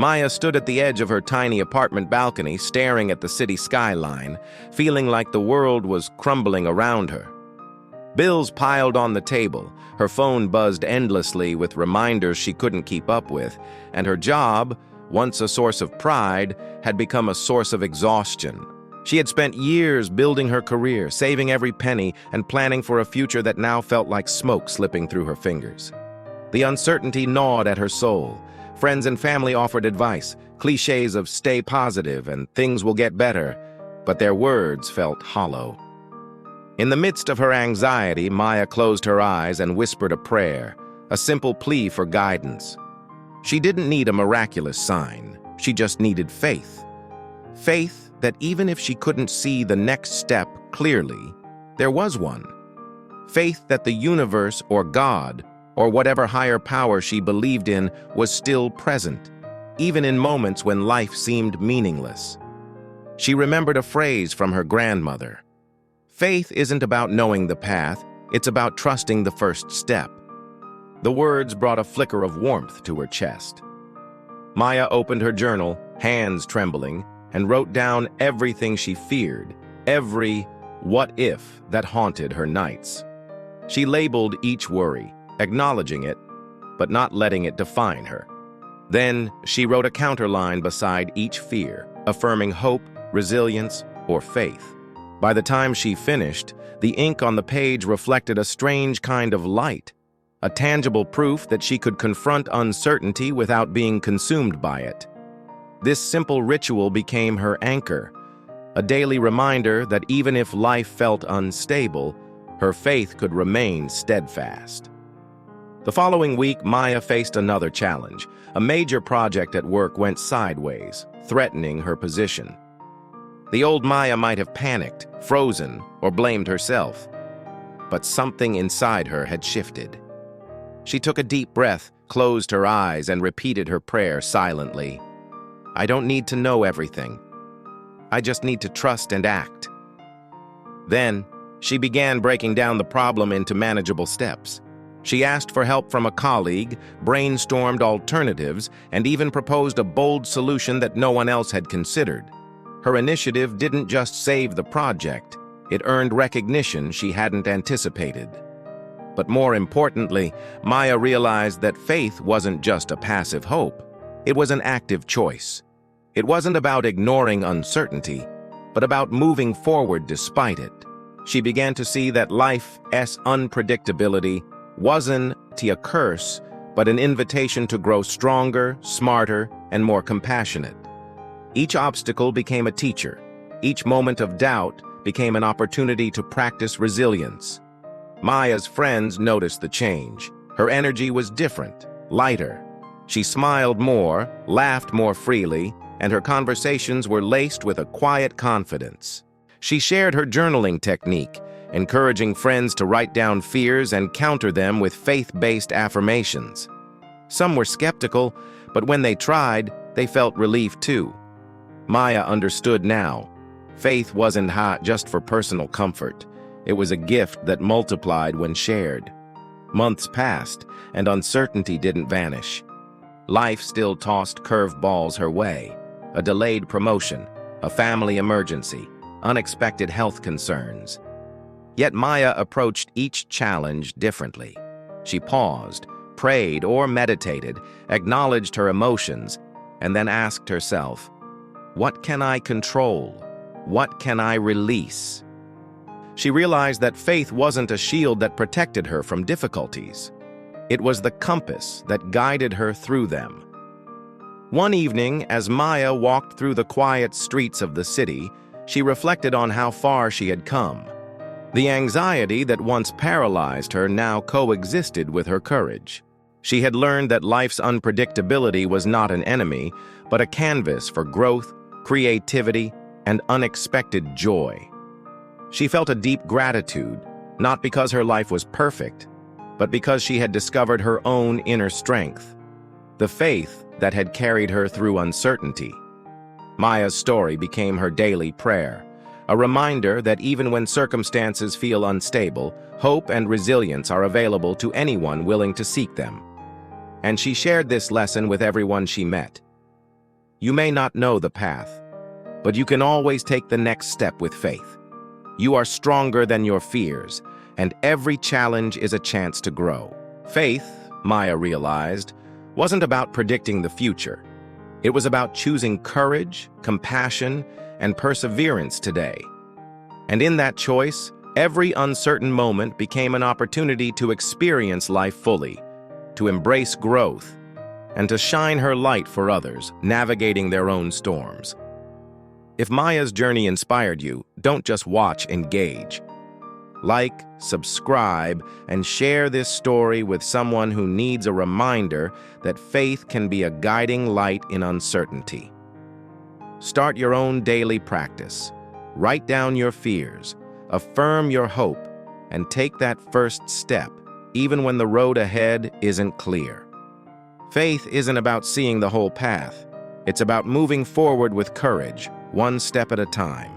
Maya stood at the edge of her tiny apartment balcony, staring at the city skyline, feeling like the world was crumbling around her. Bills piled on the table, her phone buzzed endlessly with reminders she couldn't keep up with, and her job, once a source of pride, had become a source of exhaustion. She had spent years building her career, saving every penny, and planning for a future that now felt like smoke slipping through her fingers. The uncertainty gnawed at her soul. Friends and family offered advice, cliches of stay positive and things will get better, but their words felt hollow. In the midst of her anxiety, Maya closed her eyes and whispered a prayer, a simple plea for guidance. She didn't need a miraculous sign, she just needed faith. Faith that even if she couldn't see the next step clearly, there was one. Faith that the universe or God, or whatever higher power she believed in, was still present, even in moments when life seemed meaningless. She remembered a phrase from her grandmother. Faith isn't about knowing the path, it's about trusting the first step. The words brought a flicker of warmth to her chest. Maya opened her journal, hands trembling, and wrote down everything she feared, every what if that haunted her nights. She labeled each worry, acknowledging it, but not letting it define her. Then she wrote a counterline beside each fear, affirming hope, resilience, or faith. By the time she finished, the ink on the page reflected a strange kind of light, a tangible proof that she could confront uncertainty without being consumed by it. This simple ritual became her anchor, a daily reminder that even if life felt unstable, her faith could remain steadfast. The following week, Maya faced another challenge. A major project at work went sideways, threatening her position. The old Maya might have panicked, frozen, or blamed herself, but something inside her had shifted. She took a deep breath, closed her eyes, and repeated her prayer silently. I don't need to know everything. I just need to trust and act. Then, she began breaking down the problem into manageable steps. She asked for help from a colleague, brainstormed alternatives, and even proposed a bold solution that no one else had considered. Her initiative didn't just save the project, it earned recognition she hadn't anticipated. But more importantly, Maya realized that faith wasn't just a passive hope, it was an active choice. It wasn't about ignoring uncertainty, but about moving forward despite it. She began to see that life's unpredictability wasn't a curse, but an invitation to grow stronger, smarter, and more compassionate. Each obstacle became a teacher. Each moment of doubt became an opportunity to practice resilience. Maya's friends noticed the change. Her energy was different, lighter. She smiled more, laughed more freely, and her conversations were laced with a quiet confidence. She shared her journaling technique, encouraging friends to write down fears and counter them with faith-based affirmations. Some were skeptical, but when they tried, they felt relief too. Maya understood now. Faith wasn't just for personal comfort. It was a gift that multiplied when shared. Months passed, and uncertainty didn't vanish. Life still tossed curveballs her way. A delayed promotion, a family emergency, unexpected health concerns. Yet Maya approached each challenge differently. She paused, prayed or meditated, acknowledged her emotions, and then asked herself, what can I control? What can I release? She realized that faith wasn't a shield that protected her from difficulties. It was the compass that guided her through them. One evening, as Maya walked through the quiet streets of the city, she reflected on how far she had come. The anxiety that once paralyzed her now coexisted with her courage. She had learned that life's unpredictability was not an enemy, but a canvas for growth, creativity, and unexpected joy. She felt a deep gratitude, not because her life was perfect, but because she had discovered her own inner strength, the faith that had carried her through uncertainty. Maya's story became her daily prayer, a reminder that even when circumstances feel unstable, hope and resilience are available to anyone willing to seek them. And she shared this lesson with everyone she met. You may not know the path, but you can always take the next step with faith. You are stronger than your fears, and every challenge is a chance to grow. Faith, Maya realized, wasn't about predicting the future. It was about choosing courage, compassion, and perseverance today. And in that choice, every uncertain moment became an opportunity to experience life fully, to embrace growth, and to shine her light for others, navigating their own storms. If Maya's journey inspired you, don't just watch, engage. Like, subscribe, and share this story with someone who needs a reminder that faith can be a guiding light in uncertainty. Start your own daily practice. Write down your fears, affirm your hope, and take that first step, even when the road ahead isn't clear. Faith isn't about seeing the whole path. It's about moving forward with courage, one step at a time.